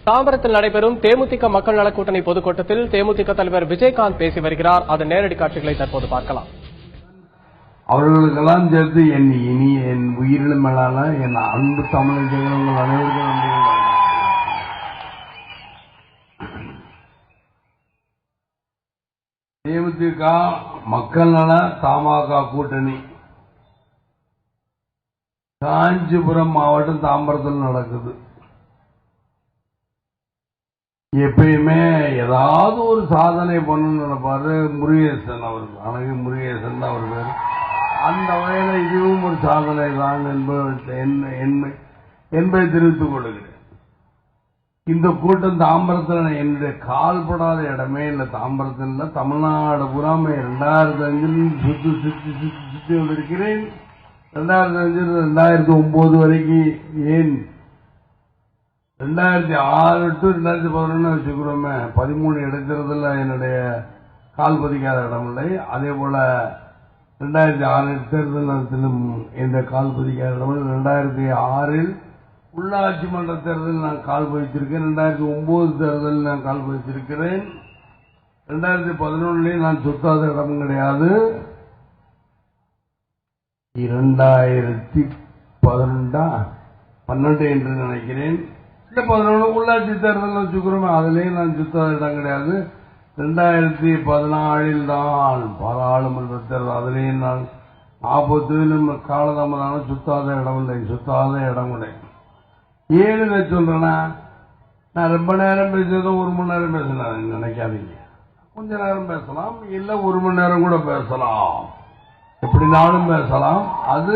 தாம்பரத்தில் நடைபெறும் தேமுதிக மக்கள் நலக் கூட்டணி பொதுக்கூட்டத்தில் தேமுதிக தலைவர் விஜயகாந்த் பேசி வருகிறார். அதன் நேரடி காட்சிகளை தற்போது பார்க்கலாம். அவர்களுக்கெல்லாம் சேர்த்து என் உயிரிலும் மேலான என் அன்பு தமிழர்கள் உங்கள் அனைவருக்கும் தேமுதிக மக்கள் நல தமாக கூட்டணி காஞ்சிபுரம் மாவட்டம் தாம்பரத்தில் நடக்குது. எப்பயுமே ஏதாவது ஒரு சாதனை பண்ணணும்னு நினைப்பாரு முருகேசன் அவர்கள். அழகு முருகேசன் தான் அவர் பேர். அந்த வகையில இதுவும் ஒரு சாதனை தான் என்பதை தெரிவித்துக் கொள்கிறேன். இந்த கூட்டம் தாம்பரத்தில் என்னுடைய கால்படாத இடமே இல்லை. தாம்பரத்தில் தமிழ்நாடு புறாமை 2005 சுற்றி கொண்டிருக்கிறேன். 2005 2009 வரைக்கும், ஏன் 2006 to 2011 வச்சுக்கிறோமே, 13 இடைத்தேர்தலில் என்னுடைய கால் பதிக்காத இடம் இல்லை. அதே போல 2006 தேர்தலிலும் எந்த கால் பதிக்காத இடம். 2006 உள்ளாட்சி மன்ற தேர்தலில் நான் கால் பதித்திருக்கேன். 2009 தேர்தலில் நான் கால் பதித்திருக்கிறேன். 2011 நான் சுத்தாத இடம் கிடையாது. 2012 என்று நினைக்கிறேன். 11 உள்ளாட்சி தேர்தல் வச்சுக்கிறோம், அதுலேயும் நான் சுத்தாத இடம் கிடையாது. 2014 தான் பாராளுமன்ற தேர்தல், அதுலேயும் நான் 40 காலதாமதான சுத்தாத இடம் இல்லை. ஏன்னு இதை சொல்றேன்னா, நான் ரொம்ப நேரம் பேசுறதும் 1 மணி நேரம் பேசினேன் நினைக்காதீங்க. கொஞ்ச நேரம் பேசலாம், இல்ல 1 மணி நேரம் கூட பேசலாம், எப்படினாலும் பேசலாம். அது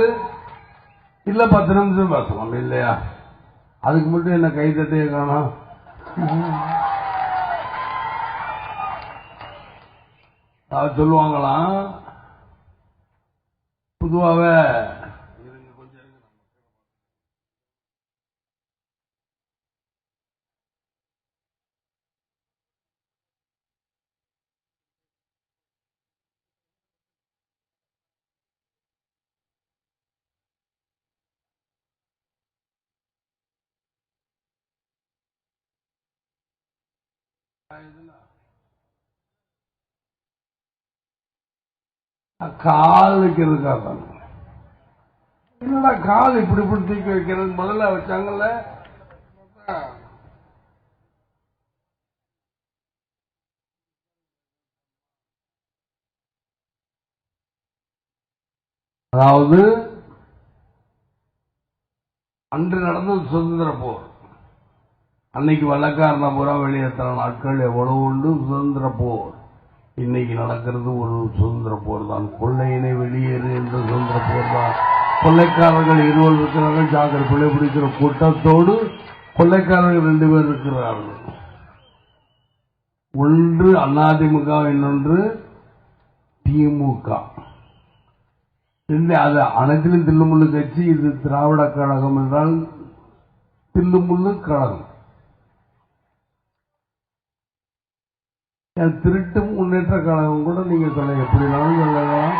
இல்ல 10 நிமிஷம் பேசலாம் இல்லையா? அதுக்கு மட்டும் என்ன கைதட்டே காணோம். சொல்லுவாங்களாம் பொதுவாக, கால் வைக்கிறதுக்காக என்னடா கால் இப்படி தூக்கி வைக்கிறது முதல்ல வச்சாங்கல்ல. அதாவது அன்று நடந்தது சுதந்திர போர். அன்னைக்கு வெள்ளக்காரன பூரா வெளியேற்ற நாட்கள் எவ்வளவு உண்டு. சுதந்திர போர் இன்னைக்கு நடக்கிறது ஒரு சுதந்திர போர் தான். கொள்ளையினை வெளியேறு என்ற சுதந்திர போர் தான். கொள்ளைக்காரர்கள் 20 இருக்கிறார்கள். ஜாக்கிர பிள்ளை பிடிக்கிற கூட்டத்தோடு கொள்ளைக்காரர்கள் 2 பேர் இருக்கிறார்கள். ஒன்று அதிமுக, இன்னொன்று திமுக. அது அனைத்திலும் தில்லுமுள்ளு கட்சி. இது திராவிட கழகம் என்றால் தில்லுமுள்ளு கழகம். திருட்டு முன்னேற்ற கழகம் கூட நீங்க சொல்ல, எப்படினாலும் சொல்லலாம்.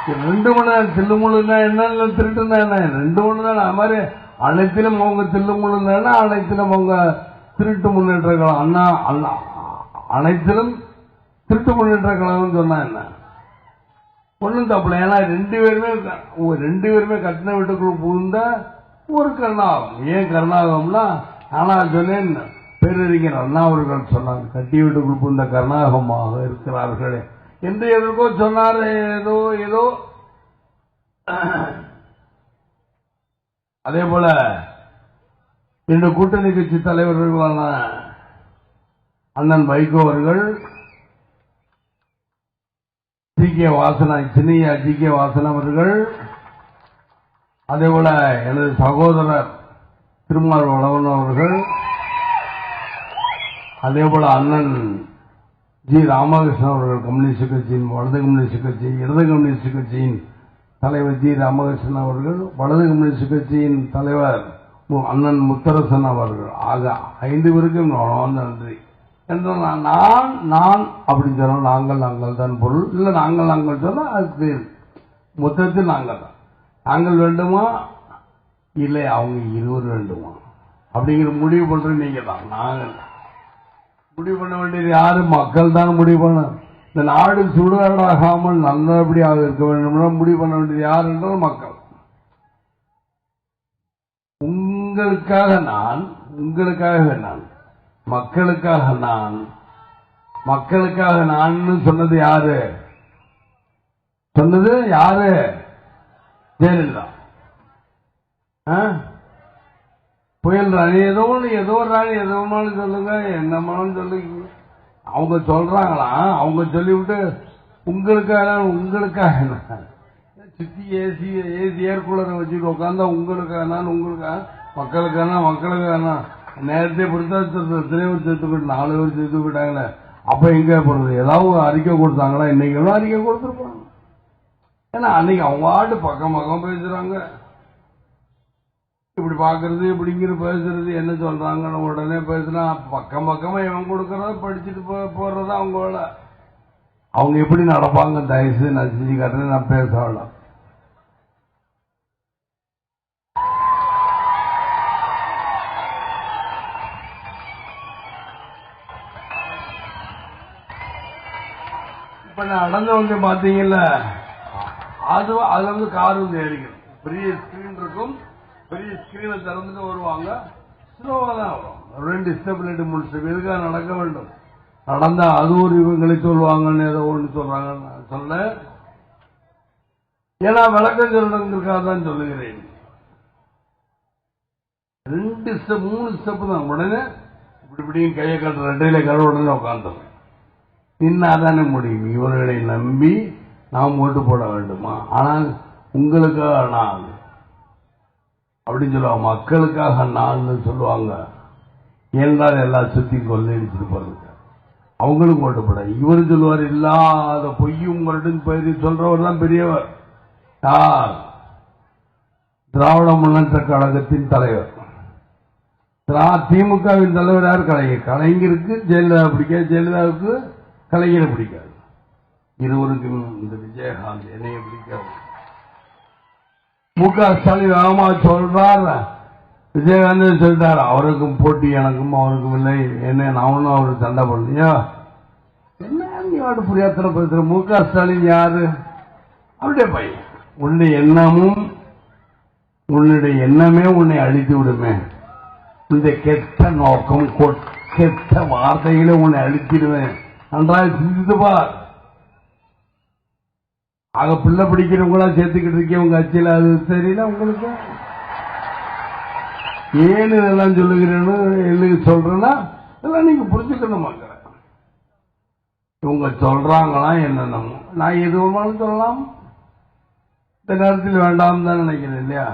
2 மணி நேரம் தில்லுமுள்ளுனா என்ன, திருட்டுனா என்ன, 2 மணி நேரம். அது மாதிரி அனைத்திலும் அவங்க தில்லுமுள்ளுனா அனைத்திலும் அவங்க திருட்டு முன்னேற்ற கழகம். அண்ணா அனைத்திலும் திருட்டு முன்னேற்ற கழகம் சொன்னா என்ன, ஒன்றும் தப்புல. ஏன்னா 2 பேருமே கட்டின வீட்டுக்குள்ள புகுந்த ஒரு கருணாகம். ஏன் கருணாகம்னா, ஆனா சொன்னேன், பேரறிஞர் அண்ணா அவர்கள் சொன்னாங்க, கட்டி வீட்டுக்குள் புகுந்த கருணாகமாக இருக்கிறார்களே என்று எதற்கோ சொன்னார். ஏதோ அதே போல 2 கூட்டணி கட்சி தலைவர்களான அண்ணன் வைகோ அவர்கள், சின்னையா ஜி கே வாசன் அவர்கள், அதே போல எனது சகோதரர் திருமால் வளவன் அவர்கள், அதே போல அண்ணன் ஜி ராமகிருஷ்ணன் அவர்கள், கம்யூனிஸ்ட் கட்சியின் வலது கம்யூனிஸ்ட் கட்சி, இடது கம்யூனிஸ்ட் கட்சியின் தலைவர் ஜி ராமகிருஷ்ணன் அவர்கள், வலது கம்யூனிஸ்ட் கட்சியின் தலைவர் அண்ணன் முத்தரசன் அவர்கள். ஆக 5 பேருக்கும் நன்றி. நான் அப்படி சொன்ன, நாங்கள் தான் பொருள் இல்ல. நாங்கள் சொன்னா அது மொத்தத்தில் நாங்கள் தான். நாங்கள் வேண்டுமா இல்லை அவங்க 20 வேண்டுமா? அப்படிங்கிற முடிவு பண்றது நீங்க தான். நாங்க முடிவு பண்ண வேண்டியது யாரு? மக்கள் தான் முடிவு பண்ண. இந்த நாடு சுடுகாடாகாமல் நல்லபடியாக இருக்க வேண்டும் முடிவு பண்ண வேண்டியது யார் என்றால் மக்கள். உங்களுக்காக நான், மக்களுக்காக நான் சொன்னது யாரு? ஜெயலலிதா. புயல் ராணி ஏதோ ஒரு ராணி எதோனாலும் சொல்லுங்க, என்னமாலும் சொல்லுங்க. அவங்க சொல்றாங்களாம், அவங்க சொல்லிவிட்டு உங்களுக்காக சுத்தி ஏசி ஏர் கூலரை வச்சுட்டு உட்காந்தா உங்களுக்காக மக்களுக்கான நேரத்தை பொறுத்தா தலைவர் சேர்த்து போயிட்டு 4 பேர் சேர்த்து போயிட்டாங்களே. அப்ப எங்க போறது? ஏதாவது அறிக்கை கொடுத்தாங்களா? இன்னைக்கு அறிக்கை கொடுத்துருப்பாங்க. ஏன்னா அன்னைக்கு அவங்க ஆட்டு பக்கம் பேசுறாங்க. இப்படி பாக்குறது இப்படிங்கிற பேசுறது என்ன சொல்றாங்கன்னு உடனே பேசுனா பக்கமா இவன் கொடுக்கறத படிச்சுட்டு போறதா அவங்க வேலை. அவங்க எப்படி நடப்பாங்க தயவுசெய்து நான் செஞ்சு காட்டுறேன். நான் பேச வேண்டாம். இப்ப நான் நடந்து வந்து பாத்தீங்கல்ல, அதுல கார் வந்து ஏறிக்கும். பெரிய ஸ்கிரீன் இருக்கும். பெரிய ஸ்கிரீனை திறந்துட்டு வருவாங்க. ஸ்லோவா தான் வரும். 2 ஸ்டெப் 3 ஸ்டெப் எதுக்காக நடக்க வேண்டும்? நடந்தா அது ஒரு இவங்களை சொல்லுவாங்கன்னு ஏதோ ஒன்று சொல்றாங்க. சொல்ல ஏன்னா விளக்கம் சொல்றதுக்காக தான் சொல்லுகிறேன். 2 ஸ்டெப் 3 ஸ்டெப் தான். உடனே இப்படியும் கையை கட்டுற 2 கட உடனே உட்கார்ந்தோம். நின்னாதானே முடியும். இவர்களை நம்பி நாம் ஓட்டு போட வேண்டுமா? ஆனால் உங்களுக்காக நான் அப்படின்னு சொல்லுவாங்க, மக்களுக்காக நான் சொல்லுவாங்க. ஏன்றால் எல்லாம் சுத்தி கொள்ளையடிச்சுட்டு போறதுக்கு அவங்களுக்கும் ஓட்டு போட. இவரு சொல்லுவார் இல்லாத பொய்யும் உங்களுடன் சொல்றவர் தான் பெரியவர். யார்? திராவிட முன்னேற்ற கழகத்தின் தலைவர். திமுகவின் தலைவர் யார்? கலைஞருக்கு ஜெயலலிதா பிடிக்காது, ஜெயலலிதாவுக்கு கலைஞரை பிடிக்காது. இருவருக்கும் இந்த விஜயகாந்த் என்னைய பிடிக்காது. முக ஸ்டாலின் ஆமா சொல்றார். விஜயகாந்த் சொல்றாரு அவருக்கும் போட்டி எனக்கும் அவருக்கும் இல்லை. என்ன நானும் அவருக்கு சண்டை பண்ணலையா? என்ன நீ வாட்டு புரியாத்தனை பேசுற? முக ஸ்டாலின் யாரு? அவருடைய பையன். உன்னுடைய எண்ணமே உன்னை அழித்து விடுமே. இந்த கெட்ட நோக்கம் கெட்ட வார்த்தைகளை உன்னை அழித்திடுவேன். நன்றாக சிந்தித்து பார். ஆக பிள்ளை பிடிக்கிறவங்களா சேர்த்துக்கிட்டு இருக்கேன் உங்க கட்சியில். அது தெரியல உங்களுக்கு? ஏன்னு இதெல்லாம் சொல்லுகிறேன்னு சொல்றேன்னா இதெல்லாம் நீங்க புரிஞ்சுக்கணும். மக்கள் இவங்க சொல்றாங்களாம் என்னென்னமோ. நான் எது வேணாலும் சொல்லலாம். இந்த நேரத்தில் வேண்டாம் தான் நினைக்கிறேன் இல்லையா?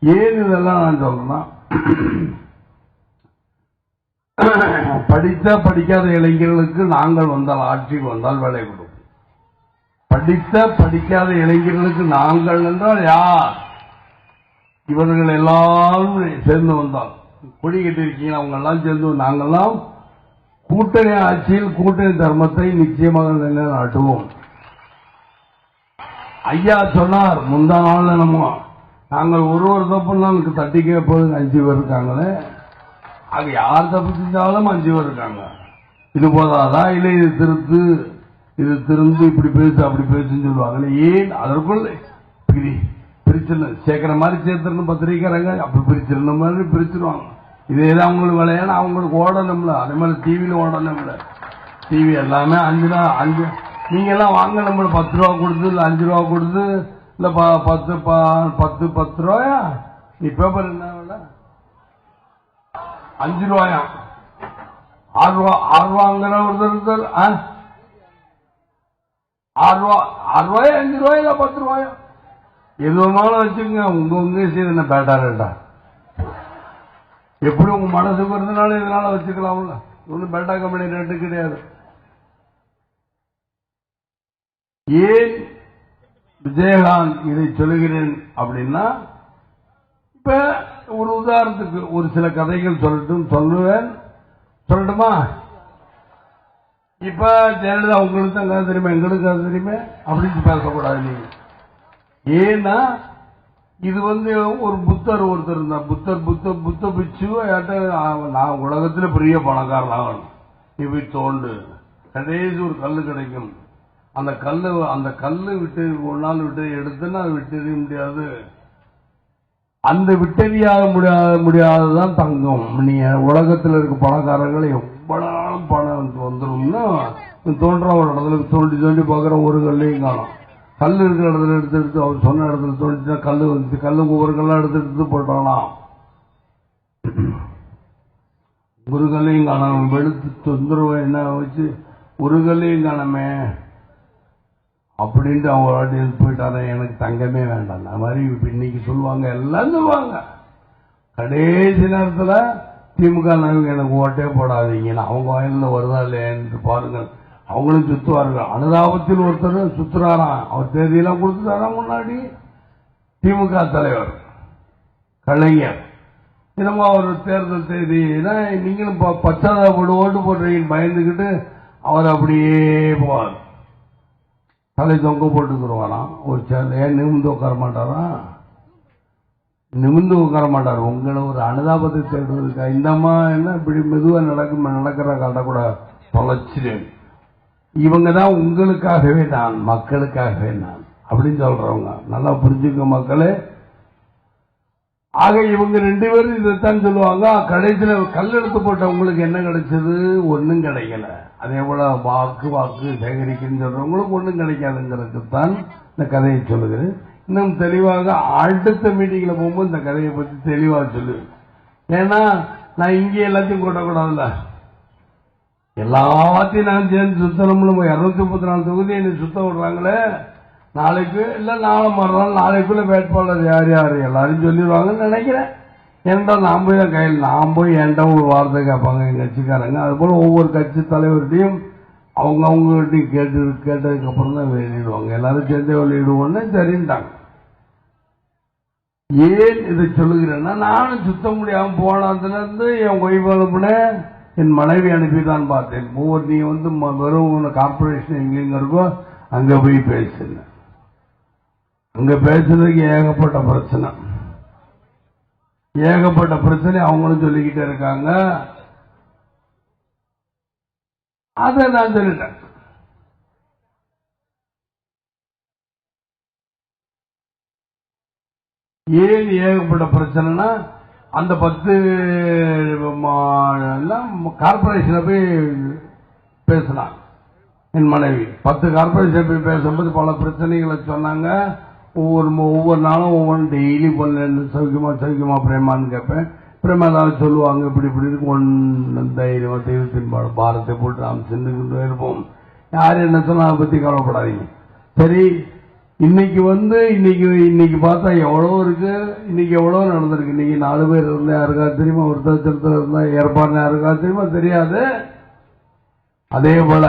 ஏன் இதெல்லாம் நான் சொல்றேன்னா, படிக்காத இளைஞர்களுக்கு நாங்கள் வந்தால், ஆட்சிக்கு வந்தால் வேலை கொடுப்போம். படிக்காத இளைஞர்களுக்கு நாங்கள் என்றால் யார்? இவர்கள் எல்லாரும் சேர்ந்து வந்தால், கொடி கட்டிருக்கீங்க அவங்க எல்லாம் சேர்ந்து, நாங்கெல்லாம் கூட்டணி ஆட்சியில் கூட்டணி தர்மத்தை நிச்சயமாக நிலைநாட்டுவோம். ஐயா சொன்னார் முந்தா நாள் நம்ம நாங்கள் ஒரு தப்புன்னா தட்டி கேட்பது 5 பேர் இருக்காங்களே. அது யார் தப்பு செஞ்சாலும் 5 பேர் இருக்காங்க. இது போதாதா? இல்லை இது திருந்து இப்படி பேசு அப்படி பேசுன்னு சொல்லுவாங்க. ஏன் அதற்குள்ள பிரிச்சிடணும்? சேர்க்கிற மாதிரி சேர்த்துடணும். பத்திரிக்கைக்காரங்க அப்படி பிரிச்சிருந்த மாதிரி பிரிச்சிருவாங்க. இதேதான் அவங்களுக்கு விளையாட அவங்களுக்கு ஓடணும்ல. அதே மாதிரி டிவியில ஓடணும்ல. டிவி எல்லாமே 5 நீங்க எல்லாம் வாங்க நம்மள 10 ரூபா கொடுத்து இல்ல 5 ரூபா கொடுத்து இல்ல 10 ரூபாயா? நீ பேப்பர் என்ன 5 ரூபாயா? 6 ரூபாங்கிற ஒருத்தர் 6 ரூபாயா 5 ரூபாயா 10 ரூபாயா? எது வேணாலும் வச்சுக்கோங்க. உங்க செய்து என்ன பேட்டா ரேட்டா? எப்படி உங்க மனசுக்கு இருந்தனால இதனால வச்சுக்கலாம்ல. ஒன்னும் பேட்டா கம்பெனி ரேட்டு கிடையாது. ஏன் விஜயகாந்த் இதை சொல்லுகிறேன் அப்படின்னா, இப்ப ஒரு உதாரணத்துக்கு ஒரு சில கதைகள் சொல்லட்டுமா? இப்ப ஜெயலலிதா உங்களுக்கு தான் தெரியுமா, எங்களுக்கு அது தெரியுமே அப்படின்னு பேசக்கூடாது நீங்க. ஏன்னா இது ஒரு புத்தர் ஒருத்தர் இருந்தார். புத்த பிச்சு நான் உலகத்துல பெரிய பணக்காரன் ஆகணும், இப்படி தோண்டு கடைசி ஒரு கல்லு கிடைக்கும். அந்த கல்லு விட்டு ஒரு நாள் விட்டு எடுத்துன்னா அது விட்டெறிய முடியாது. அந்த விட்டெறியாக முடியாததான் தங்கம். நீங்க உலகத்தில் இருக்க பணக்காரர்கள் எவ்வளவு பணம் வந்துடும்னா தோன்ற ஒரு இடத்துல தோண்டி தோண்டி பார்க்குற ஒரு கல்லையும் காணும். கல் இருக்கிற இடத்துல எடுத்து அவர் சொன்ன இடத்துல தோண்டிச்சுன்னா கல்லு வந்து கல்லு ஒவ்வொரு கல்லாம் எடுத்து போட்டாலாம். ஒரு கல்லையும் காணும். வெளுத்து தொந்தரவு என்ன வச்சு ஒரு கல்லையும் காணமே அப்படின்ட்டு அவங்க வாட்டி போயிட்டாரு. எனக்கு தங்கமே வேண்டாம். அந்த மாதிரி இன்னைக்கு சொல்லுவாங்க, எல்லாம் சொல்லுவாங்க. கடைசி நேரத்தில் திமுக எனக்கு ஓட்டே போடாதீங்கன்னு அவங்க வாயில வருதா இல்லையான்னு பாருங்கள். அவங்களும் சுத்துவார்கள். அனுதாபத்தில் ஒருத்தர் சுத்துறாராம். அவர் தேதியெல்லாம் கொடுத்துட்டாராம். முன்னாடி திமுக தலைவர் கலைஞர் என்னமோ அவர் தேர்தல் தேதி நீங்களும் பச்சாதாபப்பட்டு ஓட்டு போடுறீங்கன்னு பயந்துக்கிட்டு அவர் அப்படியே போவார். தலை தொங்க போட்டுக்குருவாராம். ஒரு ஏன் நிமிந்து உட்கார மாட்டாரா? நிமிந்து உட்கார மாட்டார். உங்களை ஒரு அனுதாபத்தை தேடுறதுக்கா இந்தம்மா என்ன இப்படி மெதுவா நடக்கிற காட்ட கூட தொலைச்சிட்டேன். இவங்க தான் உங்களுக்காகவே நான், மக்களுக்காகவே நான் அப்படின்னு சொல்றவங்க. நல்லா புரிஞ்சுக்க மக்களே. ஆக இவங்க ரெண்டு பேரும் இதைத்தான் சொல்லுவாங்க. கடைசியில் கல் எடுத்து போட்ட உங்களுக்கு என்ன கிடைச்சது? ஒன்னும் கிடைக்கல. அதே போல வாக்கு சேகரிக்கன்னு சொல்றவங்களுக்கு ஒன்றும் கிடைக்காதுங்கிறதுக்குத்தான் இந்த கதையை சொல்லுகிறேன். இன்னும் தெளிவாக அடுத்த மீட்டிங்ல போகும்போது இந்த கதையை பற்றி தெளிவாக சொல்லுவேன். ஏன்னா நான் இங்கே எல்லாத்தையும் கூட்டக்கூடாதுல்ல. எல்லாத்தையும் நான் சேர்ந்து சுத்தணும்னு 234 தொகுதி என்னை சுத்த விடுறாங்களே. நாளைக்கு இல்ல நாளை மறுநாள் நாளைக்குள்ள வேட்பாளர் யார் யார் எல்லாரும் சொல்லிடுவாங்கன்னு நினைக்கிறேன். ஏன்டா நான் போய் தான் கையில் நான் போய் ஏன்டா ஒரு வார்த்தை கேட்பாங்க எங்க கட்சிக்காரங்க. அது போல ஒவ்வொரு கட்சி தலைவர்கிட்டையும் அவங்ககிட்டையும் கேட்டதுக்கு அப்புறம் தான் வெளியிடுவாங்க. எல்லாரும் சேர்ந்தே வெளியிடுவோன்னு சரின்ட்டாங்க. ஏன் இதை சொல்லுகிறேன்னா, நானும் சுத்த முடியாம போனதுல இருந்து என் ஒய்ஃப் அனுப்புனேன், என் மனைவி அனுப்பிதான் பார்த்தேன். ஒவ்வொரு நீ வெறும் கார்பரேஷன் எங்கெங்க இருக்கோ அங்க போய் பேசுங்க. அங்க பேசுறதுக்கு ஏகப்பட்ட பிரச்சனை அவங்களும் சொல்லிக்கிட்டே இருக்காங்க. அதை நான் சொல்லிட்டேன். ஏன் ஏகப்பட்ட பிரச்சனைனா, அந்த 10 கார்பரேஷனை போய் பேசினாங்க என் மனைவி. 10 கார்பரேஷன் போய் பேசும்போது பல பிரச்சனைகளை சொன்னாங்க. ஒவ்வொரு நாளும் ஒவ்வொன்று டெய்லி பண்ண சௌக்கியமா பிரேமான்னு கேட்பேன். பிரேமா ஏதாவது சொல்லுவாங்க, இப்படி இருக்கு. ஒன்று தைரியமா தெய்வத்தின் பாரத்தை போட்டு நாம் சென்றுகிட்டு இருப்போம். யார் என்ன சொன்னா அதை பத்தி கவலைப்படாதீங்க. சரி, இன்னைக்கு பார்த்தா எவ்வளவு இருக்கு. இன்னைக்கு எவ்வளவு நடந்திருக்கு. இன்னைக்கு 4 பேர் இருந்தா யாருக்கா தெரியுமா? விருத்தாச்சலத்தில் இருந்தா ஏற்பாடு யாருக்கா தெரியுமா? தெரியாது. அதே போல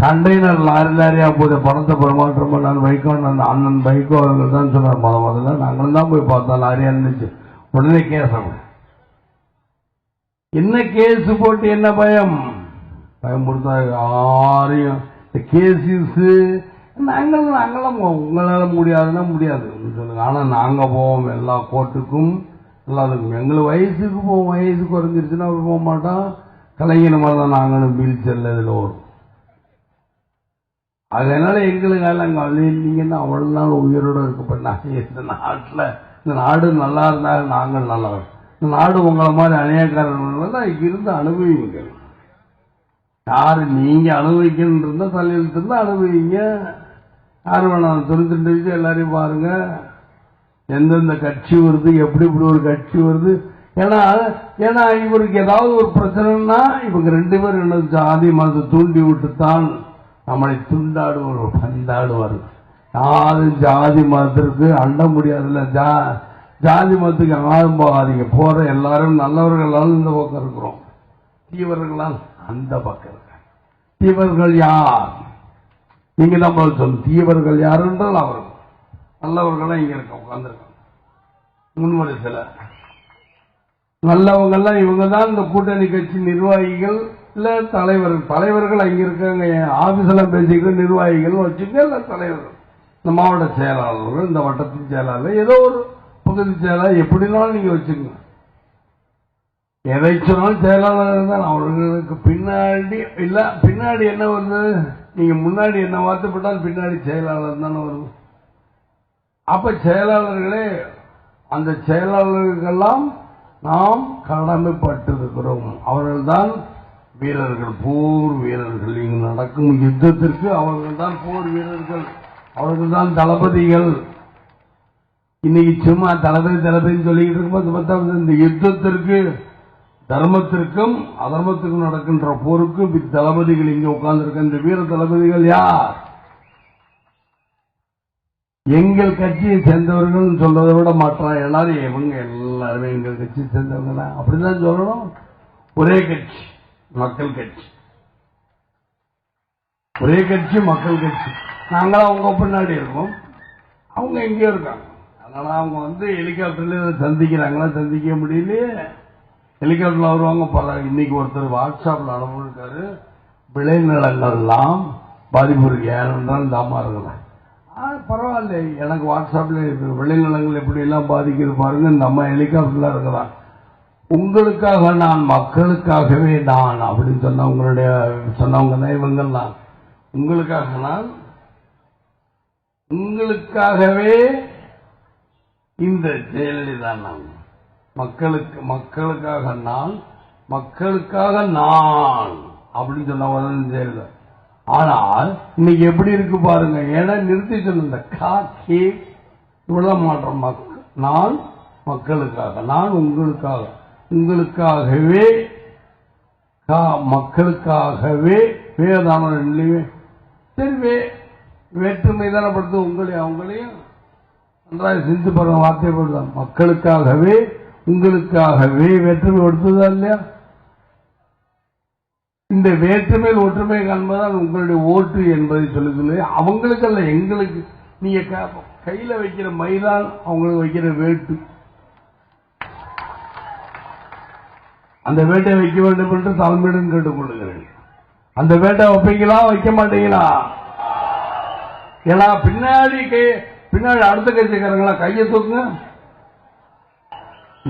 கண்டெய்னர் லாரியா போது பணத்தை பரிமாற்றம் பண்ண வைகோ அண்ணன் வைகோ அவர்கள் தான் சொன்னார். முதல்ல நாங்களும் தான் போய் பார்த்தோம். லாரியா இருந்துச்சு. உடனே கேஸ் என்ன கேஸ் போட்டு என்ன பயமுறுத்தா யாரையும் கேசிஸ் நாங்களாம் உங்களால முடியாதுன்னா முடியாது சொல்லுங்க. ஆனா நாங்க போவோம் எல்லா கோர்ட்டுக்கும் எல்லாத்துக்கும். எங்களுக்கு வயசுக்கு போவோம். வயசு குறைஞ்சிருச்சுன்னா போக மாட்டோம். கலைஞர் மாதிரி தான் நாங்களும் வீல் சேர்ல இதுல வரும். அதனால எங்களுக்காக நீங்கன்னா அவ்வளவு நாள் உயிரோட இருக்கப்பட்டாங்க. இந்த நாட்டுல இந்த நாடு நல்லா இருந்தாங்க, நாங்கள் நல்லா இருக்கும். இந்த நாடு உங்களை மாதிரி அநேகக்காரர்கள் இருந்து அனுபவிங்க. யாரு நீங்க அனுபவிக்கணும் இருந்தா தலையெழுத்து இருந்தா அனுபவிங்க. யாரு வேணாம் 92 வயசு எல்லாரையும் பாருங்க. எந்தெந்த கட்சி வருது, எப்படி ஒரு கட்சி வருது. ஏன்னா இவருக்கு ஏதாவது ஒரு பிரச்சனைன்னா இவங்க 2 பேரும் என்ன ஜாதி மதத்தை தூண்டி விட்டுத்தான் நம்மளை துண்டாடுவார், பந்தாடுவார். யாரும் ஜாதி மதத்திற்கு அண்ட முடியாதுல்ல. ஜாதி மதத்துக்கு யாரும் போகாதீங்க. போற எல்லாரும் நல்லவர்களால் இந்த பக்கம் இருக்கிறோம், தீவர்களால் அந்த பக்கம் இருக்க. தீவர்கள் யார்? நீங்க தான் பதில் சொல்லணும். தீவர்கள் யார் என்றால் அவர்கள். நல்லவர்கள்லாம் இங்க இருக்க உட்கார்ந்துருக்காங்க முன்வரிசையில. நல்லவங்கெல்லாம் இவங்க தான் இந்த கூட்டணி கட்சி நிர்வாகிகள் இல்ல தலைவர்கள் அங்க இருக்காங்க. ஆபீஸ்ல பேசிக்கிற நிர்வாகிகள் வச்சுக்க இல்ல தலைவர்கள், இந்த மாவட்ட செயலாளர்கள், இந்த வட்டத்தின் செயலாளர், ஏதோ பகுதி செயலாளர் எப்படினாலும் நீங்க வச்சுக்கோங்க. எதை சொன்னாலும் செயலாளர் தான். அவர்களுக்கு பின்னாடி இல்ல, பின்னாடி என்ன வருது, நீங்க முன்னாடி என்ன வார்த்தைப்பட்டாலும் பின்னாடி செயலாளர் தானே வருது. அப்ப செயலாளர்களே, அந்த செயலாளர்களுக்கெல்லாம் நாம் கடமைப்பட்டிருக்கிறோம். அவர்கள்தான் வீரர்கள், போர் வீரர்கள். இங்கு நடக்கும் யுத்தத்திற்கு அவர்கள் தான் போர் வீரர்கள், அவர்கள் தான் தளபதிகள். இன்னைக்கு சும்மா தளபதின்னு சொல்லிக்கிட்டு இருக்கும்போது இந்த யுத்தத்திற்கு, தர்மத்திற்கும் அதர்மத்திற்கும் நடக்கின்ற போருக்கு தளபதிகள் இங்க உட்கார்ந்திருக்க இந்த வீர தளபதிகள் யார்? எங்கள் கட்சியை சேர்ந்தவர்கள் சொல்றதை விட மற்ற எல்லாரும் இவங்க எல்லாருமே எங்கள் கட்சியை சேர்ந்தவங்க தான், அப்படிதான் சொல்லணும். ஒரே கட்சி, மக்கள் கட்சி. ஒரே கட்சி, மக்கள் கட்சி. நாங்களும் அவங்க பின்னாடி இருக்கோம், அவங்க எங்கேயோ இருக்காங்க. அதனால அவங்க ஹெலிகாப்டர்ல சந்திக்கிறாங்களா, சந்திக்க முடியலையே. ஹெலிகாப்டர்ல வருவாங்க. பரவாயில்ல. இன்னைக்கு ஒருத்தர் வாட்ஸ்அப்ல அனுப்பியிருக்காரு, விளைநிலங்கள்லாம் பாதிப்பு இருக்கு, ஏனென்றால் தாமா இருக்கலாம். பரவாயில்ல, எனக்கு வாட்ஸ்அப்ல விளைநிலங்கள் எப்படி எல்லாம் பாதிக்கிறது பாருங்க. இந்த அம்மா ஹெலிகாப்டர்ல இருக்கிறான். உங்களுக்காக நான், மக்களுக்காகவே நான் அப்படின்னு சொன்னவங்க தான் இவங்கெல்லாம். உங்களுக்காக நான், உங்களுக்காகவே இந்த ஜெயலலிதா நான், மக்களுக்காக நான், மக்களுக்காக நான் அப்படின்னு சொன்னவங்க ஜெயலலிதா. ஆனால் இன்னைக்கு எப்படி இருக்கு பாருங்க. ஏன்னா நிறுத்தி சொன்ன காக்கி இவ்வளவு மாற்றம். நான் மக்களுக்காக, நான் உங்களுக்காக, உங்களுக்காகவே, மக்களுக்காகவே, வேதான இல்லையே. சரி, வேற்றுமை தானே படுத்து உங்களையும் அவங்களையும் நன்றாக சிந்து பாருங்க. வார்த்தை போடுதான், மக்களுக்காகவே உங்களுக்காகவே வேற்றுமை கொடுத்ததா இல்லையா? இந்த வேற்றுமையில் ஒற்றுமை காண்பதால் உங்களுடைய ஓட்டு என்பதை சொல்லி அவங்களுக்கு அல்ல, எங்களுக்கு. நீங்க கையில வைக்கிற மைதான் அவங்களுக்கு வைக்கிற வேட்டு. அந்த வேட்டை வைக்க வேண்டும் என்று தலைமையிடம் கேட்டுக்கொள்ளுகிறேன். அந்த வேட்டை வைப்பீங்களா, வைக்க மாட்டீங்களா? ஏன்னா பின்னாடி அடுத்த கட்சிக்காரங்களா கையை தூக்குங்க.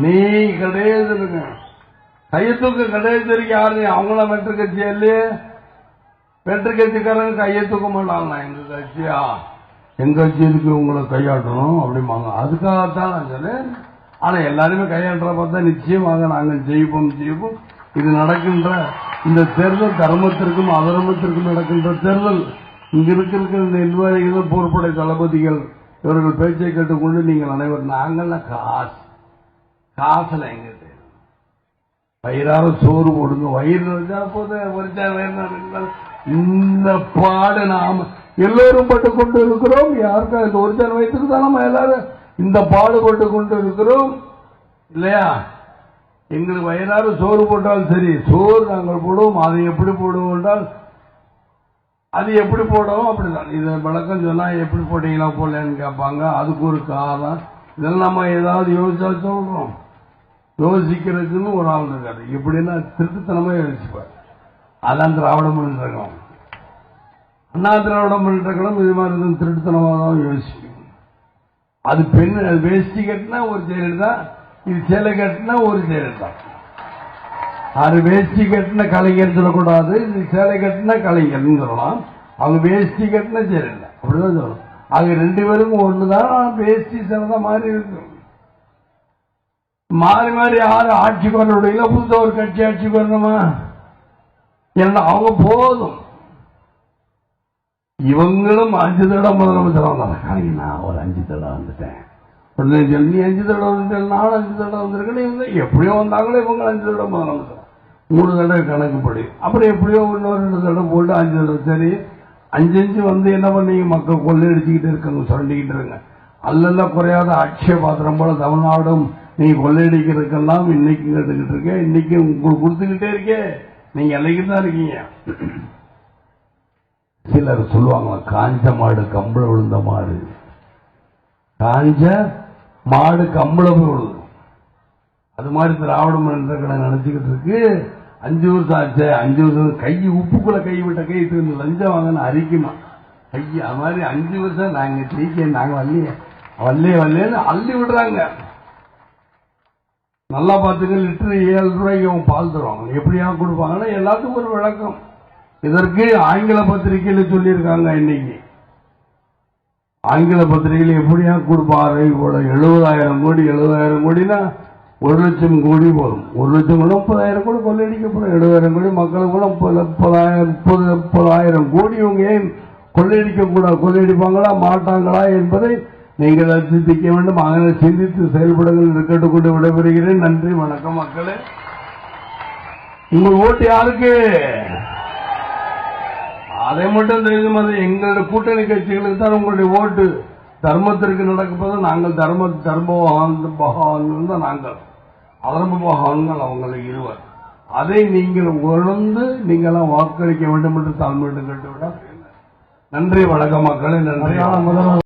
நீ கிடையாது, கையை தூக்க கிடையாது. யாரு அவங்கள வெற்று கட்சியா இல்லையே? வெற்று கட்சிக்காரங்க கையை தூக்க மாட்டாங்க. எங்க கட்சியா, எங்க கட்சி இருக்கு உங்களை கையாட்டணும் அப்படிம்பாங்க. அதுக்காகத்தான் நான் சொன்னேன். ஆனா எல்லாருமே கையாட்டுற பார்த்தா நிச்சயமாக நாங்கள் ஜெயிப்போம். இது நடக்கின்ற இந்த தேர்தல் தர்மத்திற்கும் அதர்மத்திற்கும் நடக்கின்ற தேர்தல். இங்க இருக்கிற இந்த நிர்வாகிகள், போர்ப்படை தளபதிகள், இவர்கள் பேச்சை கேட்டுக்கொண்டு நீங்கள் அனைவரும், நாங்கள்லாம் காசுல எங்க வயிறார சோறு போடுங்க. வயிறு நிறைஞ்சா போது இந்த பாடு நாம எல்லோரும் பட்டு கொண்டு இருக்கிறோம். யாருக்கா இந்த ஒரிஜினல் வயிற்றுக்கு தான் நம்ம எல்லாரும் இந்த பாடுபட்டு கொண்டு இருக்கிறோம் இல்லையா? எங்களுக்கு வயிறார சோறு போட்டாலும் சரி, சோறு நாங்கள் போடுவோம். அதை எப்படி போடுவோம் என்றால், அது எப்படி போடுவோம் அப்படிதான். இதை விளக்கம் சொன்னா எப்படி போட்டீங்களா போடலன்னு கேட்பாங்க. அதுக்கு ஒரு காரணம். இதெல்லாம் நம்ம ஏதாவது யோசிச்சா சொல்றோம். யோசிக்கிறதுக்குன்னு ஒரு ஆள் இருக்காரு. எப்படின்னா திருட்டுத்தனமா யோசிப்பார். அதான் திராவிட முன்னேற்ற கழகம். அண்ணா திராவிட முன்னேற்ற கழகம் இது மாதிரி திருட்டுத்தனமா தான் யோசிக்கும். அது அது வேஷ்டி கட்டினா ஒரு ஜெயலலிதா, இது சேலை கட்டினா ஒரு ஜெயலலிதா. அது வேஷ்டி கட்டின கலைஞர் சொல்லக்கூடாது, இது சேலை கட்டினா கலைஞர்னு சொல்லலாம். அவங்க வேஷ்டி கட்டினா ஜெயலலிதா அப்படிதான் சொல்லணும். அவங்க ரெண்டு பேருக்கும் ஒண்ணுதான். வேஷ்டி சேலை மாறி இருக்கும். மாறி மாறி யாரு ஆட்சிக்கு வரணுடைய புதுசா ஒரு கட்சி ஆட்சிக்கு வரணுமா? ஏன்னா அவங்க போதும். இவங்களும் 5 தடவை முதலமைச்சர் வந்தாங்க. நான் ஒரு 5 தடவை வந்துட்டேன். நீ 5 தடவை வந்துட்டேன், நானும் 5 தடவை வந்திருக்கேன். எப்படியோ வந்தாங்களோ இவங்க 5 தடவை முதலமைச்சர், 3 தடவை கணக்குப்படி. அப்புறம் எப்படியோ இன்னொரு 2 தடவை போட்டு 5 தடவை. சரி, 5 வந்து என்ன பண்ணீங்க? மக்கள் கொள்ளையடிச்சுக்கிட்டு இருக்காங்க, சொல்லிக்கிட்டு இருங்க. அல்லல்ல குறையாத அட்சய பாத்திரம் போல தமிழ்நாடும் நீங்க கொள்ளையடிக்கிறதுக்கெல்லாம் இன்னைக்கு கேட்டுக்கிட்டு இருக்கேன். இன்னைக்கு உங்களுக்கு கொடுத்துக்கிட்டே இருக்கே, நீங்க இலைக்கு தான் இருக்கீங்க. சிலர் சொல்லுவாங்க, காஞ்ச மாடு கம்பள விழுந்த மாடு, காஞ்ச மாடு கம்பளம் விழுது. அது மாதிரி திராவிட முன்னேற்ற கழகம் நினைச்சுக்கிட்டு இருக்கு. 5 வருஷம் ஆச்சு, 5 வருஷம் கை உப்புக்குள்ள கை விட்ட கை லஞ்சம் வாங்கன்னு அரிக்குமா கை. அது மாதிரி 5 வருஷம் நாங்க ஜெயிக்க, நாங்க வல்லையே வல்லையே வல்லையேன்னு அள்ளி விடுறாங்க. நல்லா பார்த்துக்க, லிட்டர் 7 ரூபாய்க்கு அவங்க பால் தருவாங்க. எப்படியா கொடுப்பாங்கன்னா எல்லாத்துக்கும் ஒரு விளக்கம். இதற்கு ஆங்கில பத்திரிகையில சொல்லியிருக்காங்க. இன்னைக்கு ஆங்கில பத்திரிகையில் எப்படியா கொடுப்பாரு, 70,000 கோடி 70,000 கோடினா 1,00,000 கோடி போதும். 1,00,000 கூட 30,000 கோடி கொள்ளையடிக்கப்படும். 70,000 கோடி மக்களுக்கு கூட 30,000 கோடி இவங்க ஏன் கொள்ளையடிக்க கூடாது? கொள்ளையடிப்பாங்களா மாட்டாங்களா என்பதை நீங்கள் சிந்திக்க வேண்டும். அதனை சிந்தித்து செயல்படுங்கள் என்று கேட்டுக்கொண்டு விடைபெறுகிறேன். நன்றி, வணக்கம். மக்களே, உங்கள் ஓட்டு யாருக்கு? அதை மட்டும் தெரியும். அது எங்களுடைய கூட்டணி கட்சிகளுக்கு தான் உங்களுடைய ஓட்டு. தர்மத்திற்கு நடக்கப்போது நாங்கள் தர்மபகான்கள் தான். நாங்கள் அதர்மபகான்கள் அவங்களை இருவர். அதை நீங்கள் உணர்ந்து நீங்களாம் வாக்களிக்க வேண்டும் என்று தாழ்மையிட்டு கேட்டுவிட. நன்றி, வணக்கம் மக்களே. நன்றி.